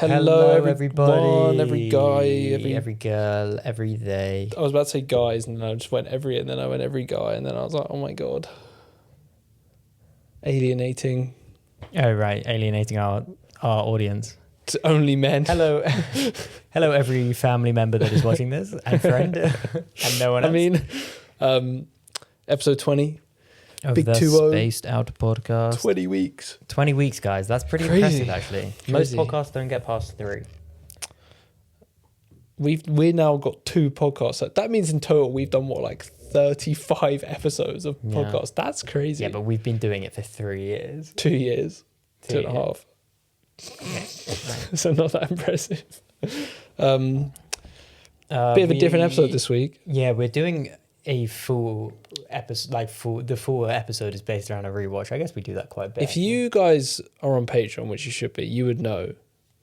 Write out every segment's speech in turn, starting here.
Hello everybody. Every guy, every girl, every they. I was about to say guys, and then I just went and then I went every guy, and then I was like, oh my god, alienating. Oh right, alienating our audience. It's only men. Hello, hello, every family member that is watching this and friend, and no one else. I mean, episode 20 of Big the 2-0. Spaced Out podcast. 20 weeks. 20 weeks, guys. That's pretty Crazy. impressive, actually. Crazy. Most podcasts don't get past 3. We now got 2 podcasts. That means in total we've done what, like 35 episodes of podcasts. That's crazy. Yeah, but we've been doing it for 3 years. 2 years. 2.5. So not that impressive. Bit of a different episode this week. Yeah, we're doing a full episode, the full episode is based around a rewatch. I guess we do that quite a bit. If you guys are on Patreon, which you should be, you would know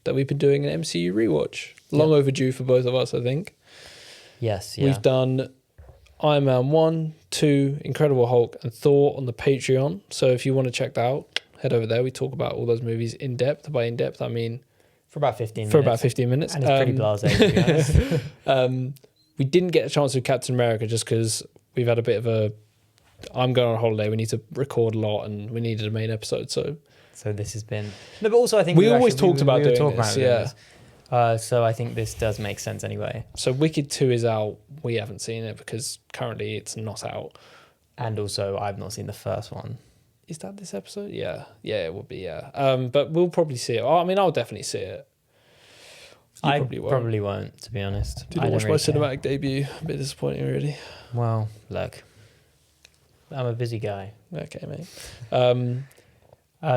that we've been doing an MCU rewatch. Long overdue for both of us, I think. Yes, yeah. We've done Iron Man 1, 2, Incredible Hulk, and Thor on the Patreon. So if you want to check that out, head over there. We talk about all those movies in depth. By in depth, I mean for about 15 minutes. And it's pretty blasé, to be honest. We didn't get a chance to do Captain America just because we've had a bit of a... I'm going on holiday. We need to record a lot and we needed a main episode. So this has been... No, but also I think... We always talked about doing this, yeah. So I think this does make sense anyway. So Wicked 2 is out. We haven't seen it because currently it's not out. And also I've not seen the first one. Is that this episode? Yeah. Yeah, it would be, yeah. But we'll probably see it. I mean, I'll definitely see it. I probably won't, to be honest. Didn't watch my cinematic debut. A bit disappointing, really. Well, look, I'm a busy guy. Okay, mate.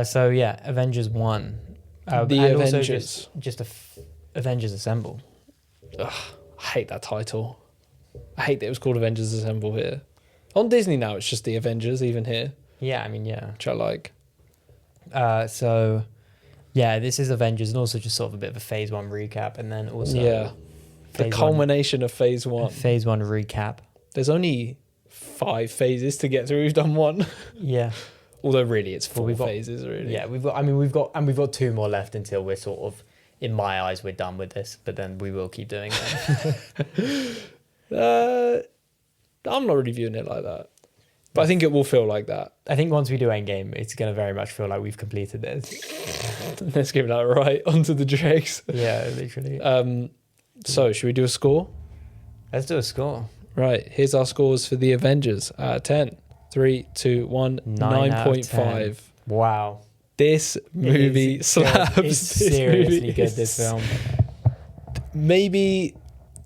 So yeah, Avengers 1. The Avengers. Just Avengers Assemble. Ugh, I hate that title. I hate that it was called Avengers Assemble here. On Disney now, it's just the Avengers, even here. Yeah, I mean, yeah. Which I like. So... Yeah, this is Avengers and also just sort of a bit of a Phase 1 recap and then also... The culmination of Phase 1. Phase 1 recap. There's only 5 phases to get through. We've done 1. Yeah. Although really it's 4 phases, really. Yeah, we've got 2 more left until we're sort of, in my eyes, we're done with this, but then we will keep doing that. I'm not really viewing it like that. But I think it will feel like that. I think once we do Endgame, it's going to very much feel like we've completed this. Let's give that right onto the dregs. Yeah, literally. So, should we do a score? Let's do a score. Right, here's our scores for the Avengers out of 10. 3, 2, 1, 9.5. Wow. This movie slaps. It's seriously good, this film. Maybe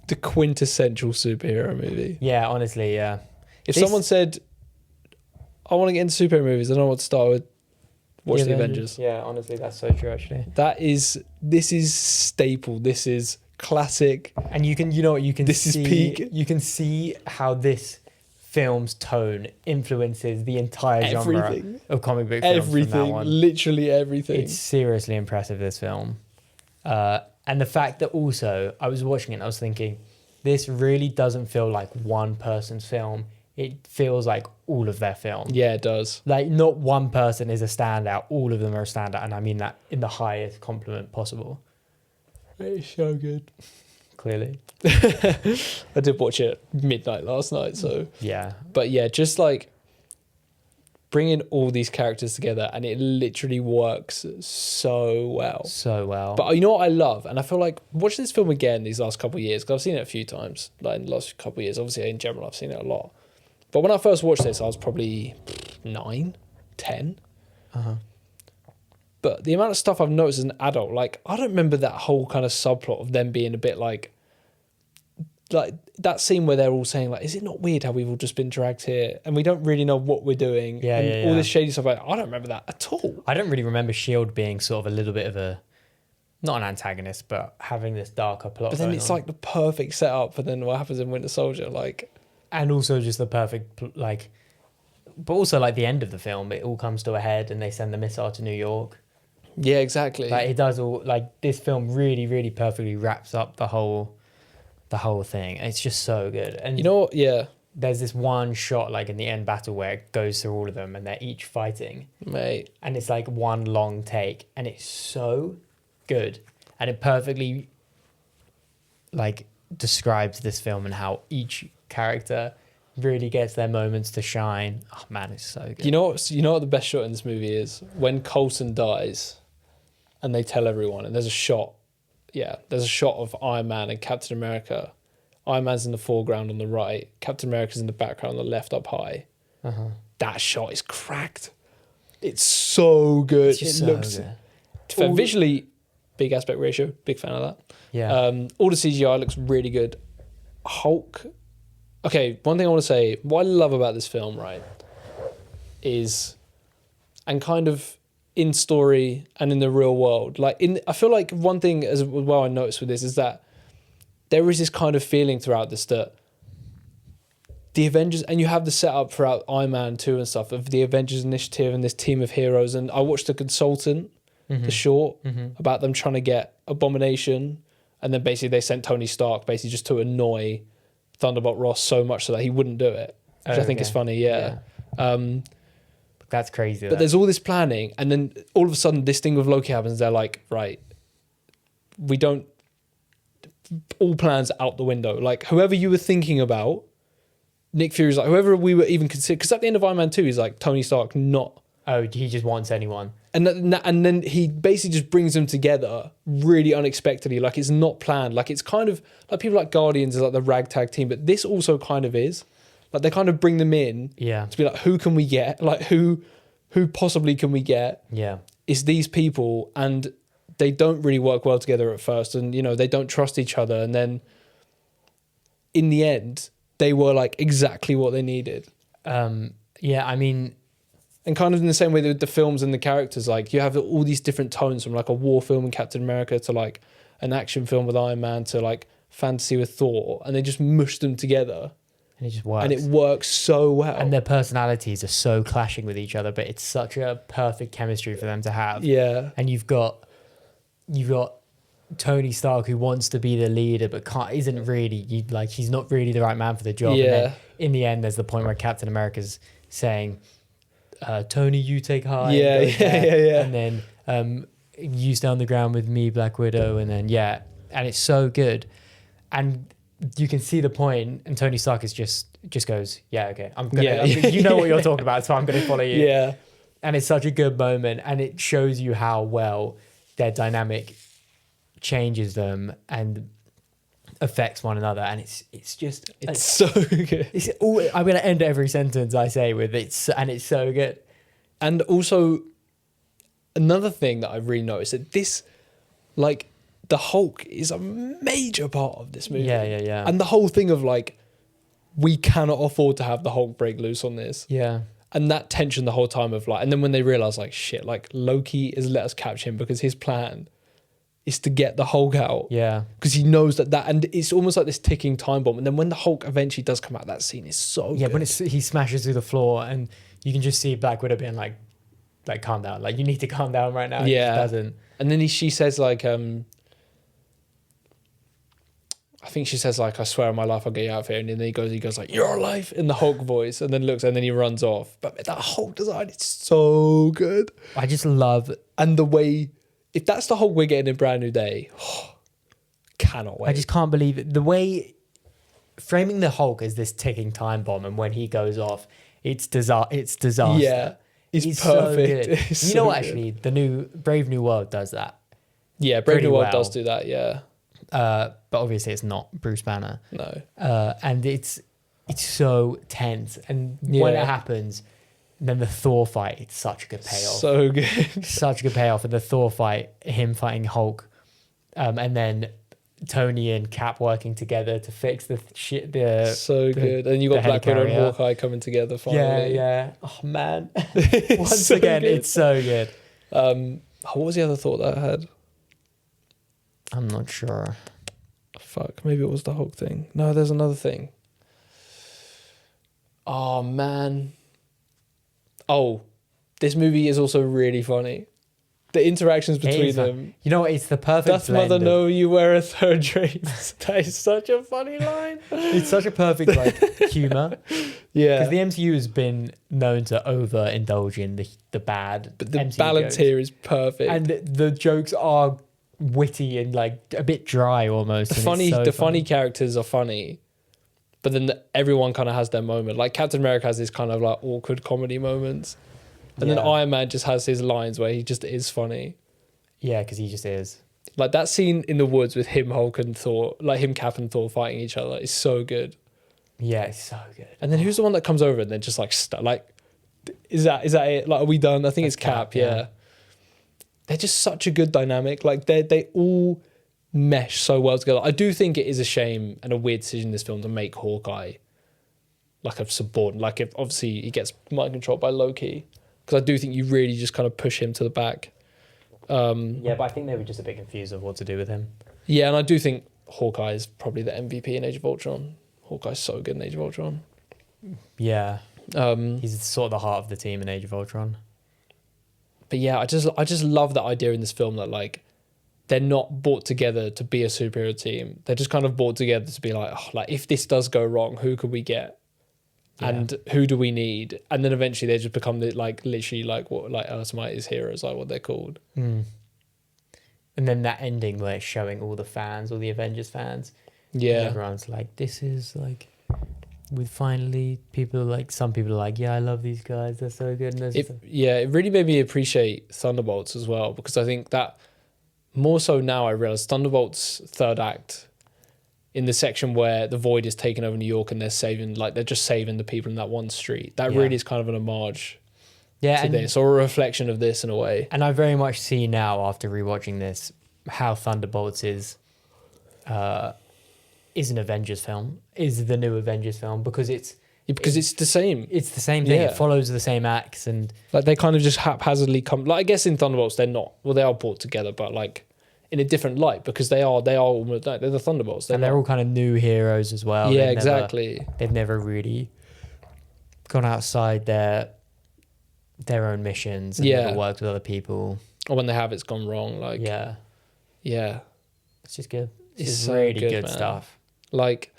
the quintessential superhero movie. Yeah, honestly, yeah. If someone said, I want to get into superhero movies, I don't know what to start with, watch the Avengers. Yeah, honestly, that's so true, actually. This is staple. This is classic. And you know what, this is peak. You can see how this film's tone influences the entire genre of comic book films. Everything, literally everything. It's seriously impressive, this film. And the fact that also, I was watching it and I was thinking, this really doesn't feel like one person's film. It feels like all of their film. Yeah, it does. Like, not one person is a standout. All of them are a standout. And I mean that in the highest compliment possible. It's so good. Clearly. I did watch it midnight last night, so... Yeah. But yeah, just like bringing all these characters together and it literally works so well. So well. But you know what I love? And I feel like watching this film again these last couple of years, because I've seen it a few times, like in the last couple of years. Obviously, in general, I've seen it a lot. But when I first watched this, I was probably 9, 10. Uh-huh. But the amount of stuff I've noticed as an adult, like, I don't remember that whole kind of subplot of them being a bit like that scene where they're all saying, like, is it not weird how we've all just been dragged here and we don't really know what we're doing? Yeah, all this shady stuff. Like, I don't remember that at all. I don't really remember S.H.I.E.L.D. being sort of a little bit of a, not an antagonist, but having this darker plot. But then it's like the perfect setup for then what happens in Winter Soldier, like... And also just the perfect, like... But also, like, the end of the film, it all comes to a head and they send the missile to New York. Yeah, exactly. Like, it does all... Like, this film really, really perfectly wraps up the whole thing. It's just so good. And you know what? Yeah. There's this one shot, like, in the end battle where it goes through all of them and they're each fighting. Mate. And it's, like, one long take. And it's so good. and it perfectly like describes this film and how each character really gets their moments to shine. Oh man, it's so good. You know what the best shot in this movie is? When Coulson dies and they tell everyone, and there's a shot of Iron Man and Captain America. Iron Man's in the foreground on the right, Captain America's in the background on the left up high. That shot is cracked. It's so good. It's just it so looks good. visually, big aspect ratio, big fan of that. Yeah. All the CGI looks really good. Hulk. Okay, one thing I want to say, what I love about this film, right, is, and kind of in story and in the real world, I feel like one thing as well I noticed with this is that there is this kind of feeling throughout this that the Avengers, and you have the setup throughout Iron Man 2 and stuff of the Avengers initiative and this team of heroes. And I watched The Consultant, the short, about them trying to get Abomination. And then basically they sent Tony Stark basically just to annoy Thunderbolt Ross so much so that he wouldn't do it, which I think is funny. Yeah. That's crazy. But there's all this planning. And then all of a sudden this thing with Loki happens. They're like, right, we don't, all plans out the window. Like whoever you were thinking about, Nick Fury's like, whoever we were even considered, because at the end of Iron Man 2, he's like, Tony Stark, not. Oh, he just wants anyone. And then he basically just brings them together really unexpectedly. Like it's not planned. Like it's kind of like people like Guardians is like the ragtag team, but this also kind of is. Like they kind of bring them in to be like, who can we get? Like who possibly can we get? Yeah. It's these people, and they don't really work well together at first, and they don't trust each other, and then in the end they were like exactly what they needed. Yeah, I mean, and kind of in the same way with the films and the characters, like you have all these different tones from like a war film in Captain America to like an action film with Iron Man to like fantasy with Thor, and they just mush them together. And it just works. And it works so well. And their personalities are so clashing with each other, but it's such a perfect chemistry for them to have. Yeah. And you've got Tony Stark who wants to be the leader but isn't really, he's not really the right man for the job. Yeah. And then in the end, there's the point where Captain America's saying, Tony, you take high. Yeah. And then you stay on the ground with me, Black Widow. And then, and it's so good. And you can see the point, and Tony Stark is just goes, yeah, okay, I'm gonna, you know what you're talking about, so I'm gonna follow you. Yeah. And it's such a good moment, and it shows you how well their dynamic changes them and affects one another, and it's so good. I'm gonna end every sentence I say with it's so good. And also another thing that I've really noticed that this, like, the Hulk is a major part of this movie. Yeah. And the whole thing of like, we cannot afford to have the Hulk break loose on this. Yeah. And that tension the whole time of like, and then when they realize like, shit, like Loki has let us catch him because his plan is to get the Hulk out. Yeah. Because he knows that, and it's almost like this ticking time bomb. And then when the Hulk eventually does come out, that scene is so good. When he smashes through the floor, and you can just see Black Widow being like calm down. Like, you need to calm down right now. Yeah. He doesn't. And then she says like, I think she says like, I swear on my life I'll get you out of here. And then he goes like, you're alive, in the Hulk voice, and then looks, and then he runs off. But that Hulk design, it's so good. I just love, and the way, if that's the Hulk we're getting in Brand New Day, cannot wait. I just can't believe it. The way framing the Hulk as this ticking time bomb, and when he goes off, it's disaster. Yeah, it's perfect. So good. It's you so know what, good. actually, the new Brave New World does that. Yeah, Brave New World well. does do that. Yeah. But obviously it's not Bruce Banner. No. And it's so tense. And when it happens, then the Thor fight, it's such a good payoff. So good. Such a good payoff. And the Thor fight, him fighting Hulk, and then Tony and Cap working together to fix the shit. Good. And you got Black Widow and Hawkeye coming together finally. Yeah. Oh man. Once So again, good. it's so good. What was the other thought that I had? I'm not sure. Fuck, maybe it was the Hulk thing. No, there's another thing. Oh man. Oh, this movie is also really funny. The interactions between them. You know what? It's the perfect Doth blend mother of- know you wear a third dress? That is such a funny line. It's such a perfect humor. Yeah. Because the MCU has been known to overindulge in the bad. But the MCU balance jokes. here is perfect. And the jokes are witty and like a bit dry almost. The and funny, it's so the funny characters are funny, but then everyone kind of has their moment. Like Captain America has this kind of like awkward comedy moments, and then Yeah. Iron Man just has his lines where he just is funny. Yeah, because he just is. Like that scene in the woods with him, Hulk and Thor, like him, Cap and Thor fighting each other is so good. Yeah, it's so good. And then who's the one that comes over and then just like is that it? Like, are we done? I think That's it's Cap. Cap, Yeah. yeah. They're just such a good dynamic. Like they all mesh so well together. I do think it is a shame and a weird decision in this film to make Hawkeye like a subordinate. Like if obviously he gets mind controlled by Loki, because I do think you really just kind of push him to the back. Yeah, but I think they were just a bit confused of what to do with him. Yeah, and I do think Hawkeye is probably the MVP in Age of Ultron. Hawkeye's so good in Age of Ultron. Yeah, Um, he's sort of the heart of the team in Age of Ultron. but yeah, I just love that idea in this film that like they're not brought together to be a superhero team. They're just kind of brought together to be like, oh, like if this does go wrong, who could we get? Yeah. And who do we need? And then eventually they just become like literally like what like Earth's Mightiest Heroes, like what they're called. And then that ending where it's showing all the fans, all the Avengers fans. And Yeah. everyone's like, this is like, with finally people like, some people are like, yeah, I love these guys. They're so good. And It really made me appreciate Thunderbolts as well, because I think that more so now I realize Thunderbolts' third act in the section where the Void is taking over New York and they're just saving the people in that one street. That Yeah. really is kind of an homage yeah, to and, this, or a reflection of this in a way. and I very much see now after rewatching this how Thunderbolts is an Avengers film, is the new Avengers film, because it's It's the same. the same thing. Yeah. It follows the same acts, and Like they kind of just haphazardly come. Like I guess in Thunderbolts they're not. Well, they are brought together, but like in a different light, because they are almost they're the Thunderbolts. they're not- all kind of new heroes as well. yeah, They've never- exactly. They've never really gone outside their own missions and Yeah. never worked with other people. Or when they have, it's gone wrong. Like Yeah, yeah. it's just good. It's It's just so really good, good man. stuff. Like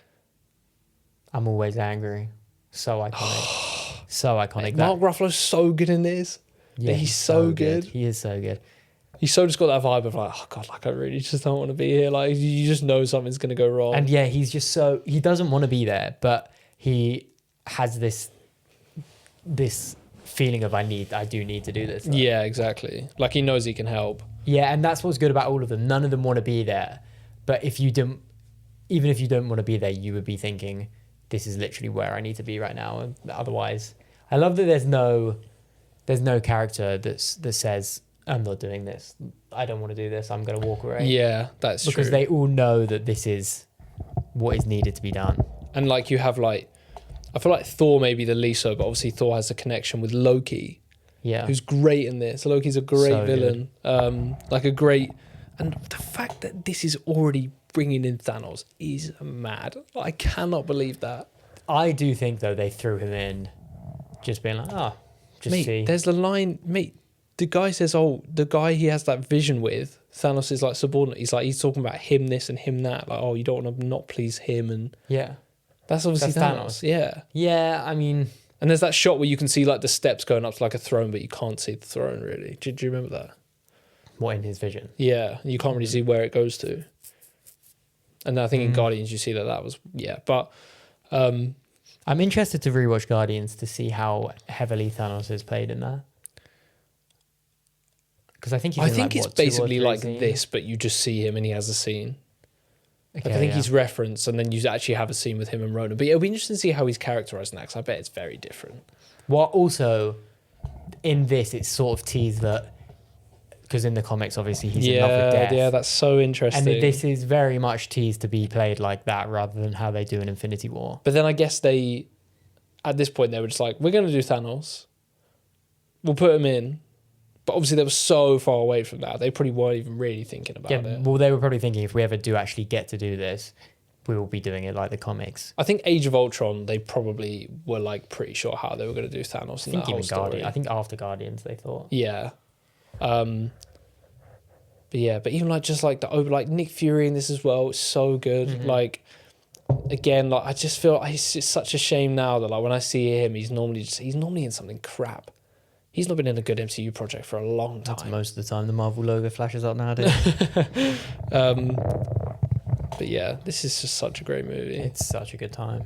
I'm always angry. So iconic. So iconic. Mark Ruffalo's so good in this. He's so good. He is so good. He's so just got that vibe of like, oh god, like I really just don't want to be here. Like you just know something's gonna go wrong. And yeah, he's just so, he doesn't want to be there, but he has this feeling of I do need to do this. yeah, exactly. Like he knows he can help. Yeah, and that's what's good about all of them. None of them want to be there, but even if you don't want to be there, you would be thinking, this is literally where I need to be right now. And otherwise, I love that there's no character that says, I'm not doing this. I don't want to do this. I'm going to walk away. Yeah, that's Because true. they all know that this is what is needed to be done. And like you have like, I feel like Thor maybe the least so, but obviously Thor has a connection with Loki, Yeah. who's great in this. Loki's a great So villain. And the fact that this is already bringing in Thanos is mad. I cannot believe that. I do think, though, they threw him in just being like, just Mate, see. there's the line, mate, the guy says, oh, the guy he has that vision with, Thanos is like subordinate. He's talking about him this and him that. Like, oh, you don't want to not please him. And Yeah. that's obviously That's Thanos. Thanos. Yeah. Yeah, I mean, And there's that shot where you can see like the steps going up to like a throne, but you can't see the throne really. Do you remember that? what in his vision? Yeah. You can't really see where it goes to. And I think in Guardians you see that was, yeah. But I'm interested to rewatch Guardians to see how heavily Thanos is played in that. Because I think he's I in, think like, it's what, 2 or basically 3 like scenes? this, but you just see him and he has a scene. Okay, Like I think yeah. he's referenced, and then you actually have a scene with him and Ronan. But it'll be interesting to see how he's characterized in that, 'cause I bet it's very different. Well, also, in this, it's sort of teased that, because in the comics, obviously, he's in love with death. Yeah, that's so interesting. And this is very much teased to be played like that rather than how they do in Infinity War. But then I guess at this point, they were just like, we're going to do Thanos. We'll put him in. But obviously, they were so far away from that. They probably weren't even really thinking about Yeah, it. well, they were probably thinking if we ever do actually get to do this, we will be doing it like the comics. I think Age of Ultron, they probably were like pretty sure how they were going to do Thanos I in think that whole even story. Guardians. I think after Guardians, they thought. Yeah. But even like just like like Nick Fury in this as well, it's so good. Mm-hmm. Like again, like I just feel it's just such a shame now that like when I see him, he's normally in something crap. He's not been in a good MCU project for a long time. That's most of the time the Marvel logo flashes up nowadays. But yeah, this is just such a great movie. It's such a good time.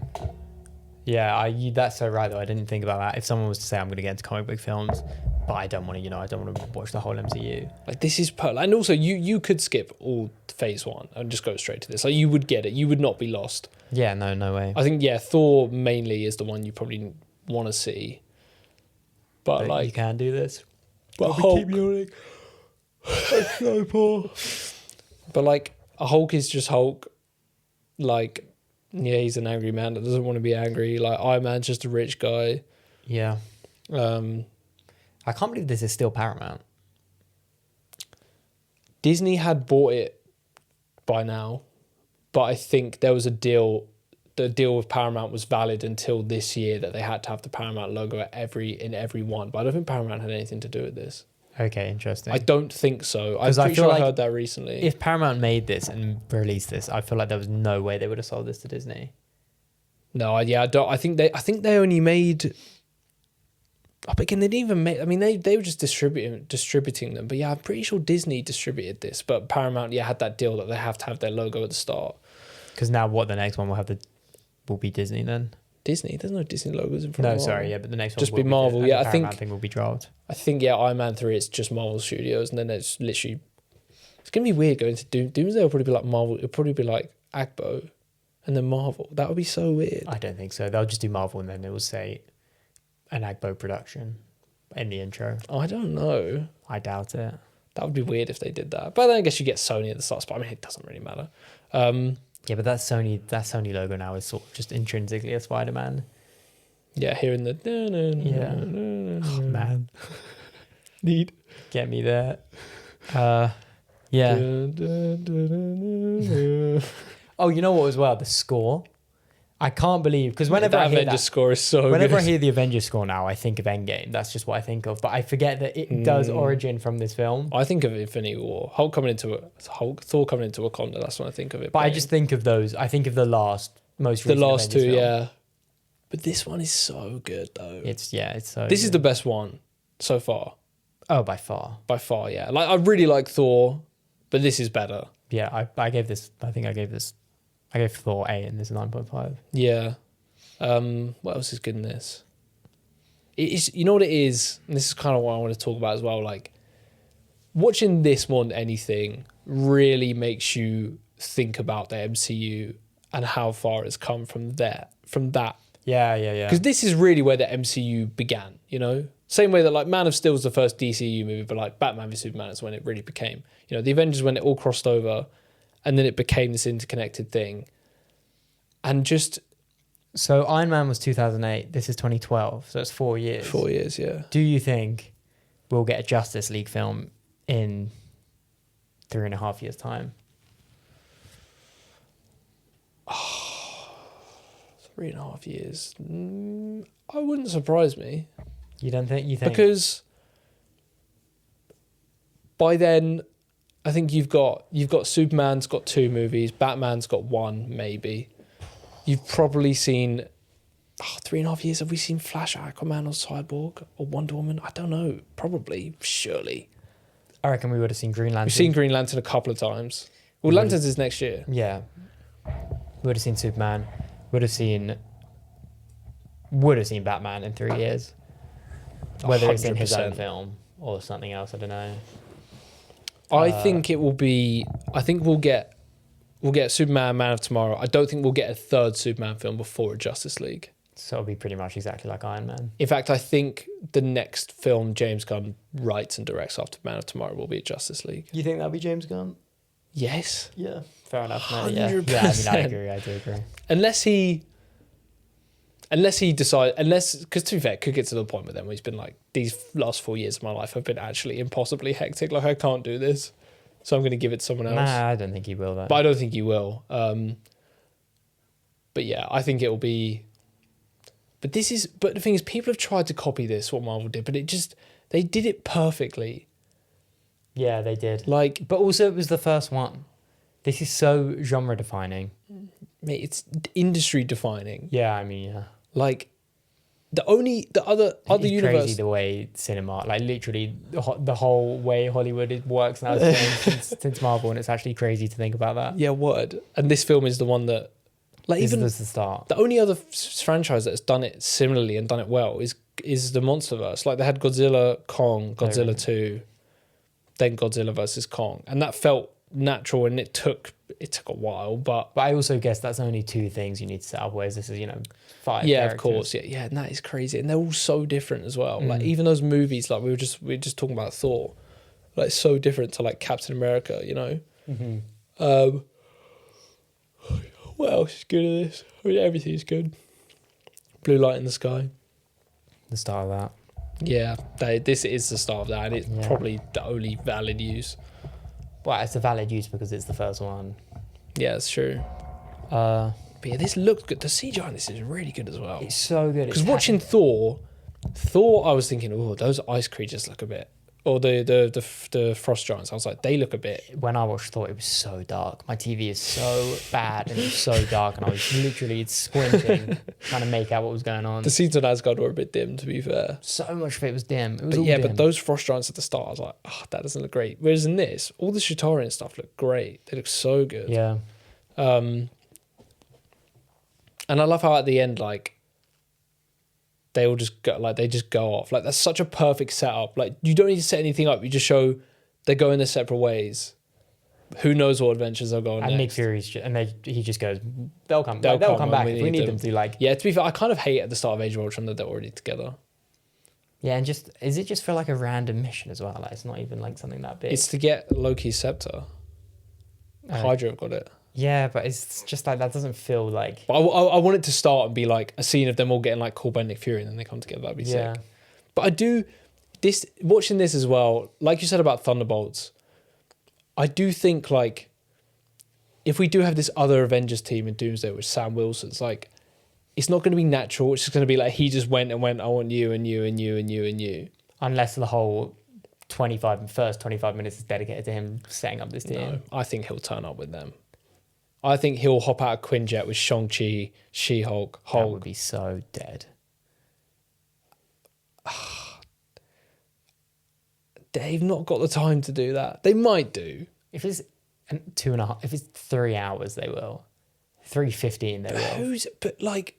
Yeah, that's so right though. I didn't think about that. If someone was to say I'm going to get into comic book films, but I don't want to, I don't want to watch the whole MCU. Like this is and also you could skip all phase 1 and just go straight to this. Like you would get it. You would not be lost. Yeah, no way. I think Thor mainly is the one you probably want to see. But like you can do this. But Hulk, that's so poor. But like a Hulk is just Hulk. Like he's an angry man that doesn't want to be angry. Like Iron Man's just a rich guy. Yeah. I can't believe this is still Paramount. Disney had bought it by now, but I think there was a deal. The deal with Paramount was valid until this year that they had to have the Paramount logo in every one. But I don't think Paramount had anything to do with this. Okay, interesting. I don't think so. I'm pretty sure I heard that recently. If Paramount made this and released this, I feel like there was no way they would have sold this to Disney. No, I don't. I think they only made. But again, they didn't even make. I mean, they were just distributing them. But yeah, I'm pretty sure Disney distributed this. But Paramount, had that deal that they have to have their logo at the start. Because now, the next one will be Disney then? Disney? There's no Disney logos in front of it. No, sorry, but the next one just be Marvel. I think Paramount thing will be dropped. I think Iron Man 3. It's just Marvel Studios, and then it's literally. It's gonna be weird going to Doomsday. Will probably be like Marvel. It'll probably be like Agbo, and then Marvel. That would be so weird. I don't think so. They'll just do Marvel, and then it will say an Agbo production in the intro. I don't know. I doubt it. That would be weird if they did that. But then I guess you get Sony at the start. But I mean, it doesn't really matter. Yeah, but that Sony logo now is sort of just intrinsically a Spider-Man. Yeah, hearing the Oh, man. Need Get me there. Yeah. Oh, you know what as well? The score. I can't believe, because whenever I hear Avengers score is so whenever good. I hear the Avengers score now, I think of Endgame. That's just what I think of. But I forget that it does origin from this film. I think of Infinity War. Thor coming into Wakanda. That's when I think of it. But I just think of those. I think of the most recent the last Avengers two, film. yeah. But this one is so good though. It's so. This is good. the best one so far. Oh, by far. By far, yeah. Like I really like Thor, but this is better. Yeah, I gave this. I gave Thor 8 and this is 9.5. Yeah. What else is good in this? It is, you know what it is, and this is kind of what I want to talk about as well. Like watching this more than anything really makes you think about the MCU and how far it's come from that. Yeah. Because this is really where the MCU began. Same way that like Man of Steel was the first DCU movie, but like Batman v Superman is when it really became. The Avengers, when it all crossed over, and then it became this interconnected thing. And just. So Iron Man was 2008. This is 2012. So it's 4 years. 4 years, yeah. Do you think we'll get a Justice League film in 3.5 years' time? 3.5 years. I wouldn't surprise me. You don't think? You think? Because by then, I think you've got Superman's got 2 movies, Batman's got 1 maybe. You've probably seen 3.5 years. Have we seen Flash, Aquaman, or Cyborg, or Wonder Woman? I don't know. Probably, surely. I reckon we would have seen Green Lantern. We've seen Green Lantern a couple of times. Well, Lanterns is next year. Yeah. We would have seen Superman. Would have seen Batman in 3 years. Whether it's in his own 100%. film or something else, I don't know. I think it will be. I think we'll get Superman, Man of Tomorrow. I don't think we'll get a third Superman film before a Justice League. So it'll be pretty much exactly like Iron Man. In fact, I think the next film James Gunn writes and directs after Man of Tomorrow will be a Justice League. You think that'll be James Gunn? Yes. Yeah. Fair enough. No, 100%. I agree. I do agree. Unless he decides, because to be fair, it could get to the point with them where he's been like, these last 4 years of my life have been actually impossibly hectic. Like, I can't do this. So I'm going to give it to someone else. Nah, I don't think he will, though. But I don't think he will. But yeah, I think it will be. But the thing is, people have tried to copy this, what Marvel did, but they did it perfectly. Yeah, they did. Like, but also it was the first one. This is so genre defining. Mate, it's industry defining. Yeah, I mean, yeah. Like, the other It's universe. crazy the way cinema, like literally the whole way Hollywood works now has changed since Marvel, and it's actually crazy to think about that. Yeah, word. And this film is the one that, like, This even is the start. the only other franchise that's done it similarly and done it well is the MonsterVerse. Like, they had Godzilla, Kong, Godzilla 2, then Godzilla versus Kong, and that felt natural. And it took a while, but I also guess that's only 2 things you need to set up. Whereas this is 5. yeah, characters. of course, yeah, and that is crazy. And they're all so different as well. Like, even those movies, like we were just talking about Thor, like, so different to like Captain America. What else is good in this? I mean, everything's good. Blue Light in the Sky. The start of that. Yeah, this is the start of that, and it's probably the only valid use. Well, it's a valid use because it's the first one. Yeah, it's true. But yeah, this looks good. The CGI in this is really good as well. It's so good. Because watching Thor, I was thinking, oh, those ice creatures look a bit, or the frost giants. I was like, they look a bit. When I watched Thor, it was so dark. My TV is so bad and it's so dark, and I was literally squinting trying to make out what was going on. The scenes on Asgard were a bit dim, to be fair. So much of it was dim. It was But all yeah, dim. but those frost giants at the start, I was like, oh, that doesn't look great. Whereas in this, all the Chitauri stuff look great. They look so good. Yeah. And I love how at the end, like, they all just go, like, they just go off. Like, that's such a perfect setup. Like, you don't need to set anything up. You just show they're going their separate ways. Who knows what adventures they'll go on And Nick next. Fury's he just goes, they'll come back if we need them to, like. Yeah, to be fair, I kind of hate at the start of Age of Ultron that they're already together. Yeah, and is it just for like a random mission as well? Like, it's not even like something that big. It's to get Loki's scepter. Hydra have got it. Yeah, but it's just like, that doesn't feel like. But I want it to start and be like a scene of them all getting like called by Nick Fury and then they come together. That'd be sick. But I do watching this as well, like you said about Thunderbolts, I do think, like, if we do have this other Avengers team in Doomsday with Sam Wilson's, like, it's not going to be natural. It's just going to be like he just went, I want you and you and you and you and you. Unless the whole first 25 minutes is dedicated to him setting up this team. No, I think he'll turn up with them. I think he'll hop out of Quinjet with Shang-Chi, She-Hulk, Hulk. That would be so dead. They've not got the time to do that. They might do. If it's 2.5, if it's 3 hours, they will. 3:15, they will. But like,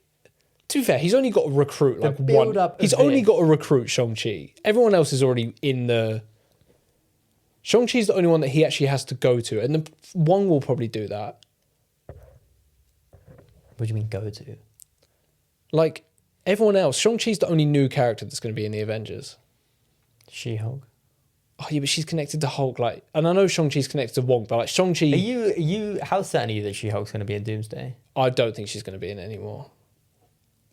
to be fair, he's only got to recruit like build one. up He's of only it. got to recruit Shang-Chi. Everyone else is already in the. Shang-Chi's the only one that he actually has to go to, and the one will probably do that. What do you mean go to? Like, everyone else, Shang-Chi's the only new character that's going to be in the Avengers. She-Hulk. Oh yeah, but she's connected to Hulk, like, and I know Shang-Chi's connected to Wong, but like Shang-Chi, Are you? How certain are you that She-Hulk's going to be in Doomsday? I don't think she's going to be in it anymore.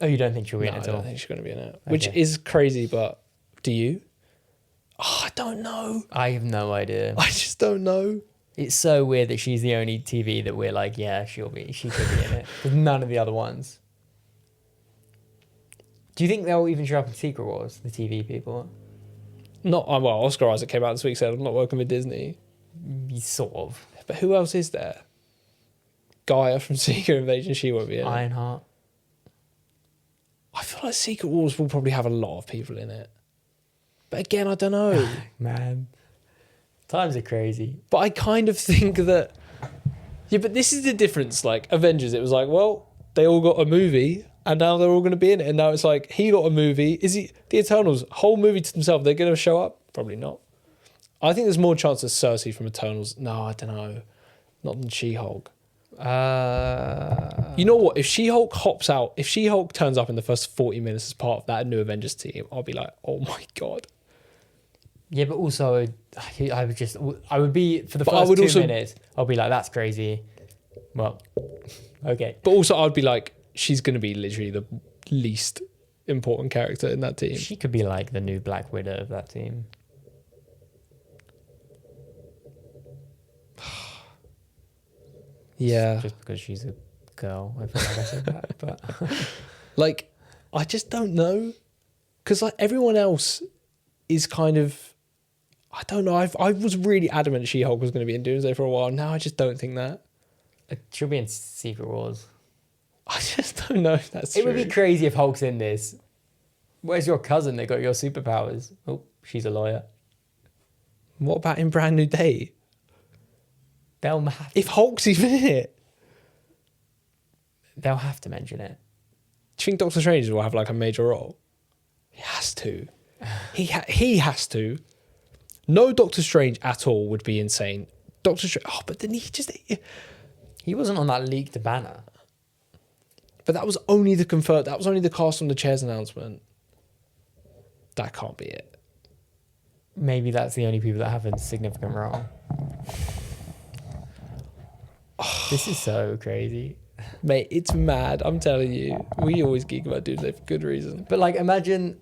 Oh, you don't think she'll be No, in I it at all? don't think she's going to be in it, which Okay. is crazy. But do you? Oh, I don't know. I have no idea. I just don't know. It's so weird that she's the only TV that we're like, yeah, she could be in it. Because none of the other ones. Do you think they'll even show up in Secret Wars, the TV people? Not well. Oscar Isaac came out this week said I'm not working with Disney. Sort of. But who else is there? Gaia from Secret Invasion. She won't be in it. Ironheart. I feel like Secret Wars will probably have a lot of people in it. But again, I don't know. Man. Times are crazy. But I kind of think that. Yeah, but this is the difference. Like Avengers, it was like, well, they all got a movie. And now they're all going to be in it. And now it's like, he got a movie. Is he the Eternals? Whole movie to themselves. They're going to show up? Probably not. I think there's more chance of Cersei from Eternals. No, I don't know. Not than She-Hulk. You know what? If She-Hulk hops out, if She-Hulk turns up in the first 40 minutes as part of that new Avengers team, I'll be like, oh my God. Yeah, but also, I would be, for the first 2 minutes, I'll be like, that's crazy. Well, okay. But also I'd be like, she's going to be literally the least important character in that team. She could be like the new Black Widow of that team. Yeah. Just because she's a girl. I feel like I said that. But Like, I just don't know. Because like everyone else is kind of, I don't know. I was really adamant She-Hulk was going to be in Doomsday for a while. Now I just don't think that. she'll be in Secret Wars. I just don't know if that's true. It would be crazy if Hulk's in this. Where's your cousin that got your superpowers? Oh, she's a lawyer. What about in Brand New Day? They'll have If Hulk's even in it, they'll have to mention it. do you think Doctor Strange will have like a major role? He has to. He has to. No Doctor Strange at all would be insane. Doctor Strange. Oh, but then He wasn't on that leaked banner. But that was only the confirmed. That was only the cast on the chairs announcement. That can't be it. Maybe that's the only people that have a significant role. This is so crazy. Mate, it's mad. I'm telling you. We always geek about Doomsday for good reason. But like, imagine,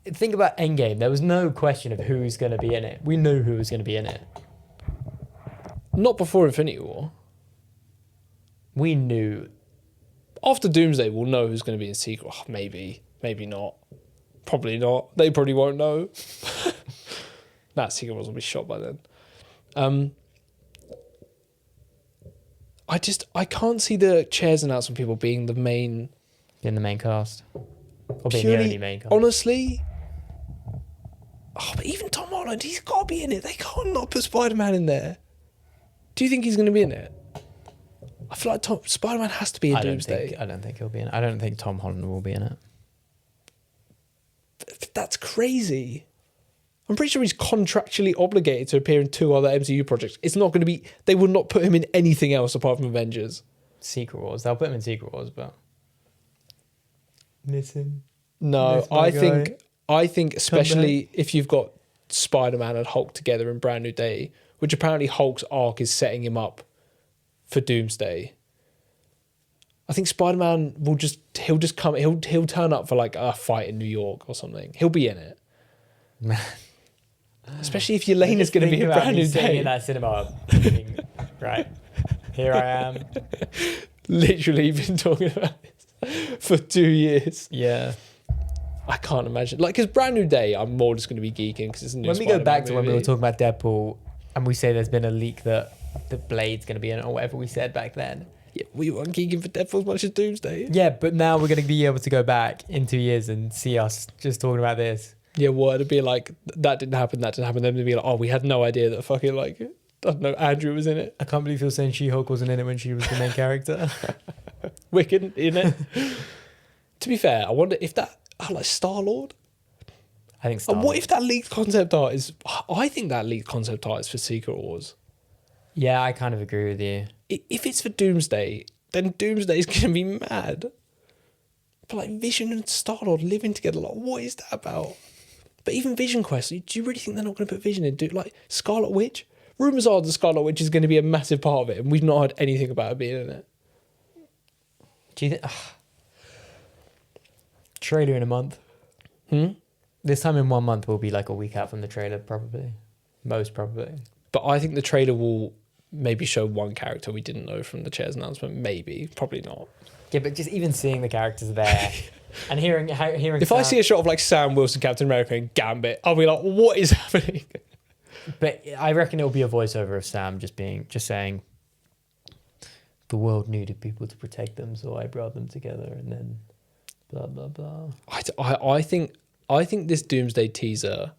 think about Endgame. There was no question of who's going to be in it. We knew who was going to be in it. Not before Infinity War. We knew. After Doomsday, we'll know who's going to be in Secret. Oh, maybe. Maybe not. Probably not. They probably won't know. Nah, Secret Wars will be shot by then. I can't see the chairs announcement people being the main... In the main cast. Or being Purely, the only main cast. honestly... Oh, but even Tom Holland, he's got to be in it. They can't not put Spider-Man in there. Do you think he's going to be in it? I feel like Spider-Man has to be in Doomsday. I don't think he'll be in it. I don't think Tom Holland will be in it. That's crazy. I'm pretty sure he's contractually obligated to appear in 2 other MCU projects. It's not going to be... They will not put him in anything else apart from Avengers. Secret Wars. They'll put him in Secret Wars, but... Listen. No, I think especially if you've got Spider-Man and Hulk together in Brand New Day, which apparently Hulk's arc is setting him up for Doomsday. I think Spider-Man he'll turn up for like a fight in New York or something. He'll be in it. Especially if Yelena's going to be in Brand New Day. In that cinema, thinking, right, here I am. Literally been talking about this for 2 years. Yeah. I can't imagine. Like, because Brand New Day, I'm more just going to be geeking because it's a new When we go back to when we were talking about Deadpool and we say there's been a leak that the Blade's going to be in it or whatever we said back then. Yeah, we weren't geeking for Deadpool as much as Doomsday. Yeah, but now we're going to be able to go back in 2 years and see us just talking about this. Yeah, well, it'd be like, that didn't happen. Then it'd be like, oh, we had no idea that fucking, like, I don't know, Andrew was in it. I can't believe you're saying She-Hulk wasn't in it when she was the main character. Wiccan in it. To be fair, I wonder if that, like, Star-Lord? I think And what if that leaked concept art is... I think that leaked concept art is for Secret Wars. Yeah, I kind of agree with you. If it's for Doomsday, then Doomsday is going to be mad. But like Vision and Star-Lord living together, like what is that about? But even Vision Quest, do you really think they're not going to put Vision in? Like Scarlet Witch? Rumours are the Scarlet Witch is going to be a massive part of it, and we've not heard anything about her being in it. Do you think... Trailer in a month. This time in 1 month will be like a week out from the trailer, probably. Most probably. But I think the trailer will maybe show one character we didn't know from the Chairs announcement. Maybe. Probably not. Yeah, but just even seeing the characters there and hearing if I see a shot of like Sam Wilson, Captain America and Gambit, I'll be like, what is happening? But I reckon it'll be a voiceover of Sam just saying, the world needed people to protect them, so I brought them together, and then blah, blah, blah. I think this Doomsday teaser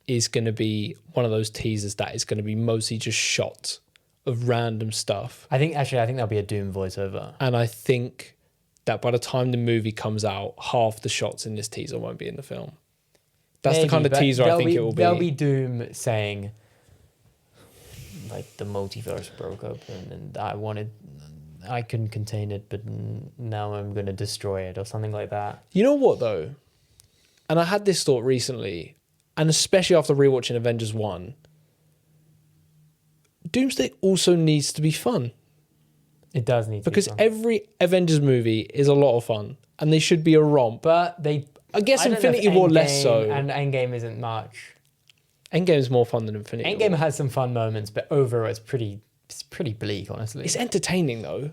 is going to be one of those teasers that is going to be mostly just shots of random stuff. I think there'll be a Doom voiceover. And I think that by the time the movie comes out, half the shots in this teaser won't be in the film. That's the kind of teaser I think it will be. There'll be Doom saying, like, the multiverse broke open and I couldn't contain it, but now I'm going to destroy it or something like that. You know what, though? And I had this thought recently, and especially after rewatching Avengers 1, Doomsday also needs to be fun. It does need to be fun. Because every Avengers movie is a lot of fun, and they should be a romp. But I guess Infinity War less so. And Endgame isn't much. Endgame is more fun than Infinity War. Endgame has some fun moments, but overall it's pretty bleak, honestly. It's entertaining, though.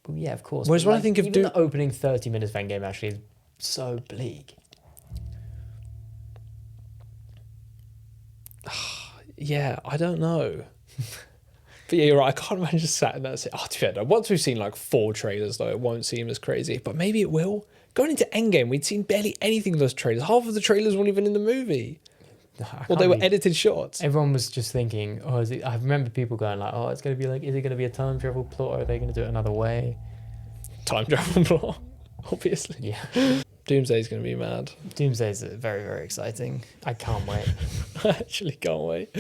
Well, yeah, of course. Whereas when I think of even the opening 30 minutes of Endgame actually is so bleak. Yeah, I don't know. But yeah, you're right. I can't imagine just sat in that. Oh, to be fair, once we've seen like 4 trailers, though, it won't seem as crazy. But maybe it will. Going into Endgame, we'd seen barely anything of those trailers. Half of the trailers weren't even in the movie. Or they were edited shots. Everyone was just thinking, oh, is it? I remember people going like, oh, it's going to be like, is it going to be a time travel plot, or are they going to do it another way? Time travel plot, obviously. Yeah. Doomsday's going to be mad. Doomsday's very, very exciting. I can't wait. I actually can't wait.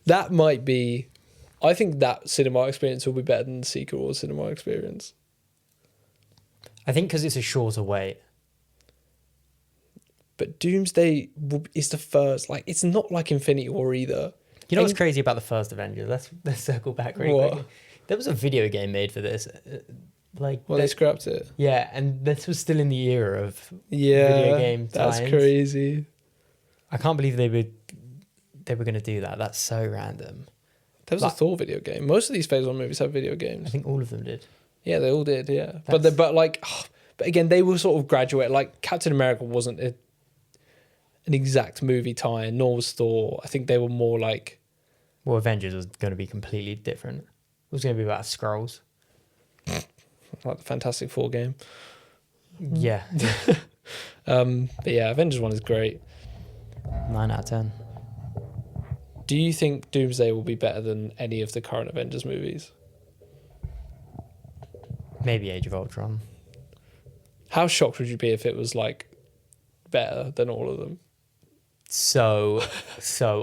That might be... I think that cinema experience will be better than the Secret Wars cinema experience. I think because it's a shorter wait. But Doomsday is the first... Like, it's not like Infinity War either. You know what's crazy about the first Avengers? Let's circle back really quickly. There was a video game made for this. They scrapped it. Yeah, and this was still in the era of video game that's times. Crazy. I can't believe they were going to do that. That's so random. There was a Thor video game. Most of these Phase 1 movies have video games. I think all of them did. Yeah, they all did, yeah. But again, they were sort of graduate. Like, Captain America wasn't an exact movie tie-in, nor was Thor. I think they were more like... Well, Avengers was going to be completely different. It was going to be about Skrulls. Like the Fantastic Four game. Yeah. But yeah, Avengers 1 is great. 9 out of 10. Do you think Doomsday will be better than any of the current Avengers movies? Maybe Age of Ultron. How shocked would you be if it was like better than all of them? So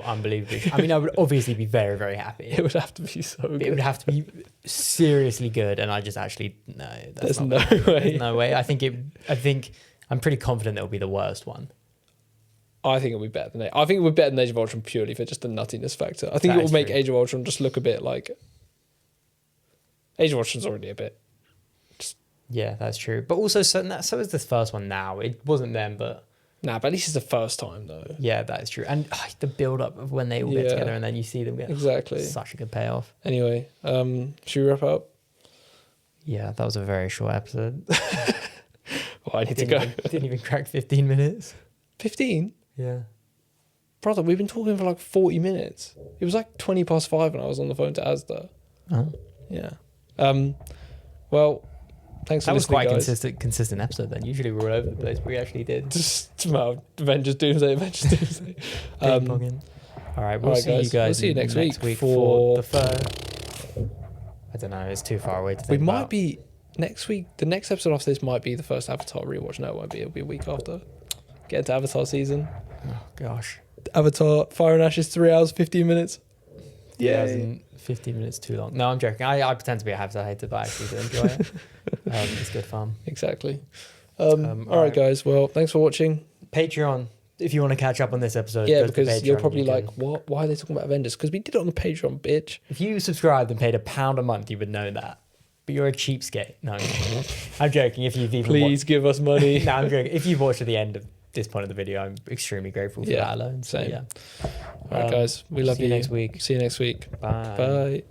unbelievably. I mean, I would obviously be very, very happy. It would have to be so good. It would have to be seriously good, and I just actually no. There's no way. There's no way. I think I'm pretty confident it'll be the worst one. I think it'll be better than it. I think it would be better than Age of Ultron purely for just the nuttiness factor. I think it will make Age of Ultron just look a bit like... Age of Ultron's already a bit... Yeah, that's true. But also, so is this first one now. It wasn't then, but... Nah, but at least it's the first time, though. Yeah, that is true. And the build-up of when they all get together and then you see them get... Exactly. Such a good payoff. Anyway, should we wrap up? Yeah, that was a very short episode. Well, I need to go. Didn't even crack 15 minutes. 15? Yeah. Brother, we've been talking for like 40 minutes. It was like 20 past 5 when I was on the phone to Asda. Oh. Yeah. Well, thanks for listening, That was quite guys. consistent episode then. Usually we're all over the place, but we actually did. Just about Avengers Doomsday. All right, we'll see you guys next week for the first... I don't know, it's too far away to think We about. might be... Next week, the next episode after this might be the first Avatar rewatch. No, it won't be. It'll be a week after. Get into Avatar season. Oh, gosh. Avatar, Fire and Ashes, 3 hours, 15 minutes. Yeah, 15 minutes too long. No, I'm joking. I pretend to be a Avatar hater, but I actually do enjoy it. It's good fun. Exactly. All right, guys. Well, thanks for watching. Patreon, if you want to catch up on this episode. Yeah, because you're probably like, what? Why are they talking about Avengers? Because we did it on the Patreon, bitch. If you subscribed and paid £1 a month, you would know that. But you're a cheapskate. No, I'm joking. If you've even Please give us money. No, I'm joking. If you've watched to the end of this point of the video, I'm extremely grateful for that alone. So, same. yeah. All right, guys. We love you. See you next week. See you next week. Bye. Bye.